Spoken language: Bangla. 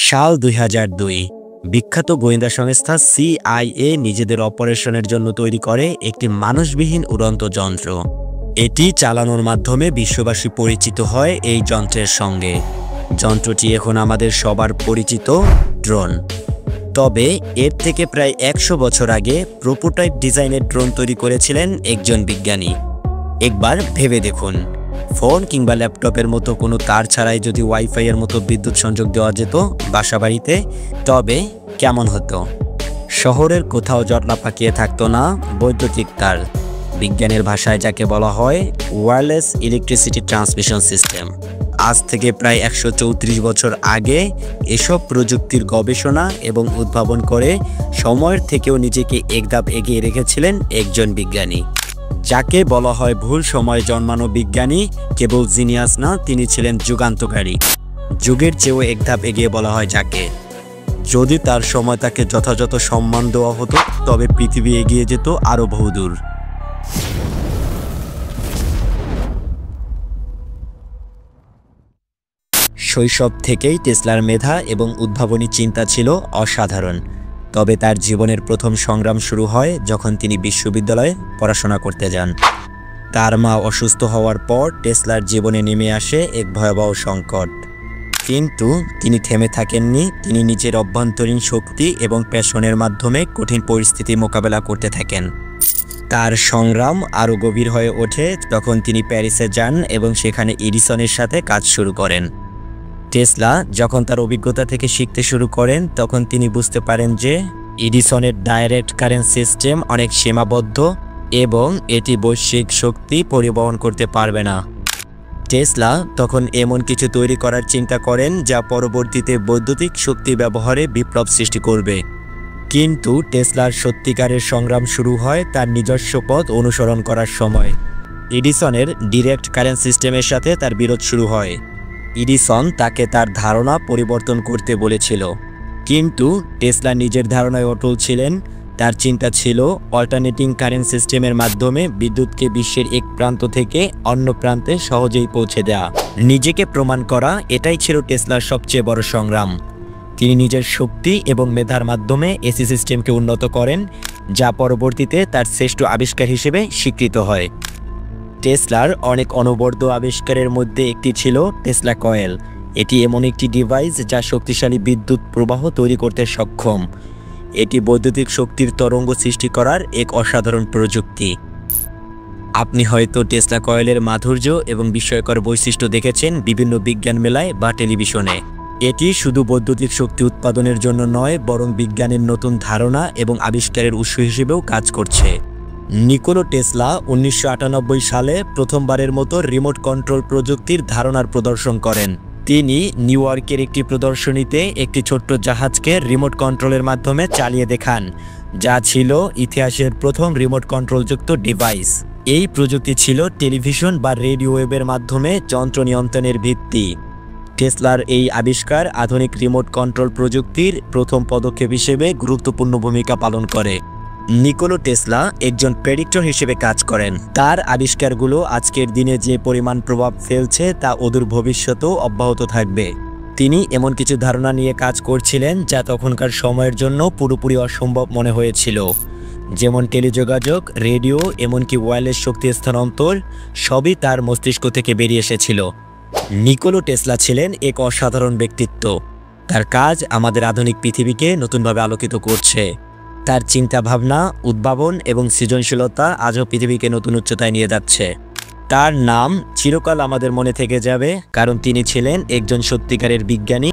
সাল ২০০২ বিখ্যাত গোয়েন্দা সংস্থা CIA নিজেদের অপারেশনের জন্য তৈরি করে একটি মানুষবিহীন উড়ন্ত যন্ত্র। এটি চালানোর মাধ্যমে বিশ্ববাসী পরিচিত হয় এই যন্ত্রের সঙ্গে। যন্ত্রটি এখন আমাদের সবার পরিচিত ড্রোন। তবে এর থেকে প্রায় ১০০ বছর আগে প্রোটোটাইপ ডিজাইনের ড্রোন তৈরি করেছিলেন একজন বিজ্ঞানী। একবার ভেবে দেখুন, ফোন কিংবা ল্যাপটপের মতো কোনো তার ছাড়াই যদি ওয়াইফাইয়ের মতো বিদ্যুৎ সংযোগ দেওয়া যেত বাসাবাড়িতে, তবে কেমন হতো? শহরের কোথাও জটলা পাকিয়ে থাকতো না বৈদ্যুতিক তার। বিজ্ঞানের ভাষায় যাকে বলা হয় ওয়্যারলেস ইলেকট্রিসিটি ট্রান্সমিশন সিস্টেম। আজ থেকে প্রায় ১৩৪ বছর আগে এসব প্রযুক্তির গবেষণা এবং উদ্ভাবন করে সময়ের থেকেও নিজেকে একধাপ এগিয়ে রেখেছিলেন একজন বিজ্ঞানী, যাকে বলা হয় ভুল সময়ে জন্মানো বিজ্ঞানী। কেবল জিনিয়াস না, তিনি ছিলেন যুগান্তকারী। যুগের চেয়েও একধাপ এগিয়ে বলা হয় যাকে। যদি তার সময় তাকে যথাযথ সম্মান দেওয়া হতো, তবে পৃথিবী এগিয়ে যেত আরও বহুদূর। শৈশব থেকেই টেসলার মেধা এবং উদ্ভাবনী চিন্তা ছিল অসাধারণ। তবে তার জীবনের প্রথম সংগ্রাম শুরু হয় যখন তিনি বিশ্ববিদ্যালয়ে পড়াশোনা করতে যান। তার মা অসুস্থ হওয়ার পর টেসলার জীবনে নেমে আসে এক ভয়াবহ সংকট। কিন্তু তিনি থেমে থাকেননি। তিনি নিজের অভ্যন্তরীণ শক্তি এবং প্যাশনের মাধ্যমে কঠিন পরিস্থিতি মোকাবেলা করতে থাকেন। তার সংগ্রাম আরও গভীর হয়ে ওঠে যখন তিনি প্যারিসে যান এবং সেখানে এডিসনের সাথে কাজ শুরু করেন। টেসলা যখন তার অভিজ্ঞতা থেকে শিখতে শুরু করেন, তখন তিনি বুঝতে পারেন যে এডিসনের ডাইরেক্ট কারেন্ট সিস্টেম অনেক সীমাবদ্ধ এবং এটি বৈশ্বিক শক্তি পরিবহন করতে পারবে না। টেসলা তখন এমন কিছু তৈরি করার চিন্তা করেন যা পরবর্তীতে বৈদ্যুতিক শক্তি ব্যবহারে বিপ্লব সৃষ্টি করবে। কিন্তু টেসলার সত্যিকারের সংগ্রাম শুরু হয় তার নিজস্ব পথ অনুসরণ করার সময়। এডিসনের ডিরেক্ট কারেন্ট সিস্টেমের সাথে তার বিরোধ শুরু হয়। এডিসন তাকে তার ধারণা পরিবর্তন করতে বলেছিল, কিন্তু টেসলা নিজের ধারণায় অটল ছিলেন। তার চিন্তা ছিল অল্টারনেটিং কারেন্ট সিস্টেমের মাধ্যমে বিদ্যুৎকে বিশ্বের এক প্রান্ত থেকে অন্য প্রান্তে সহজেই পৌঁছে দেওয়া। নিজেকে প্রমাণ করা, এটাই ছিল টেসলার সবচেয়ে বড় সংগ্রাম। তিনি নিজের শক্তি এবং মেধার মাধ্যমে এসি সিস্টেমকে উন্নত করেন, যা পরবর্তীতে তার শ্রেষ্ঠ আবিষ্কার হিসেবে স্বীকৃত হয়। টেসলার অনেক অনবদ্য আবিষ্কারের মধ্যে একটি ছিল টেসলা কয়েল। এটি এমন একটি ডিভাইস যা শক্তিশালী বিদ্যুৎ প্রবাহ তৈরি করতে সক্ষম। এটি বৈদ্যুতিক শক্তির তরঙ্গ সৃষ্টি করার এক অসাধারণ প্রযুক্তি। আপনি হয়তো টেসলা কয়েলের মাধুর্য এবং বিস্ময়কর বৈশিষ্ট্য দেখেছেন বিভিন্ন বিজ্ঞান মেলায় বা টেলিভিশনে। এটি শুধু বৈদ্যুতিক শক্তি উৎপাদনের জন্য নয়, বরং বিজ্ঞানের নতুন ধারণা এবং আবিষ্কারের উৎস হিসেবেও কাজ করছে। নিকোলা টেসলা ১৯৯৮ সালে প্রথমবারের মতো রিমোট কন্ট্রোল প্রযুক্তির ধারণার প্রদর্শন করেন। তিনি নিউ ইয়র্কের একটি প্রদর্শনীতে একটি ছোট্ট জাহাজকে রিমোট কন্ট্রোলের মাধ্যমে চালিয়ে দেখান, যা ছিল ইতিহাসের প্রথম রিমোট কন্ট্রোলযুক্ত ডিভাইস। এই প্রযুক্তি ছিল টেলিভিশন বা রেডিও ওয়েভের মাধ্যমে যন্ত্র নিয়ন্ত্রণের ভিত্তি। টেসলার এই আবিষ্কার আধুনিক রিমোট কন্ট্রোল প্রযুক্তির প্রথম পদক্ষেপ হিসেবে গুরুত্বপূর্ণ ভূমিকা পালন করে। নিকোলা টেসলা একজন প্রেডিক্টর হিসেবে কাজ করেন। তার আবিষ্কারগুলো আজকের দিনে যে পরিমাণ প্রভাব ফেলছে তা অদূর ভবিষ্যতেও অব্যাহত থাকবে। তিনি এমন কিছু ধারণা নিয়ে কাজ করছিলেন যা তখনকার সময়ের জন্য পুরোপুরি অসম্ভব মনে হয়েছিল, যেমন টেলিযোগাযোগ, রেডিও, এমনকি ওয়্যারলেস শক্তি স্থানান্তর, সবই তার মস্তিষ্ক থেকে বেরিয়ে এসেছিল। নিকোলা টেসলা ছিলেন এক অসাধারণ ব্যক্তিত্ব। তার কাজ আমাদের আধুনিক পৃথিবীকে নতুনভাবে আলোকিত করছে। তার চিন্তাভাবনা, উদ্ভাবন এবং সৃজনশীলতা আজও পৃথিবীকে নতুন উচ্চতায় নিয়ে যাচ্ছে। তার নাম চিরকাল আমাদের মনে থেকে যাবে, কারণ তিনি ছিলেন একজন সত্যিকারের বিজ্ঞানী।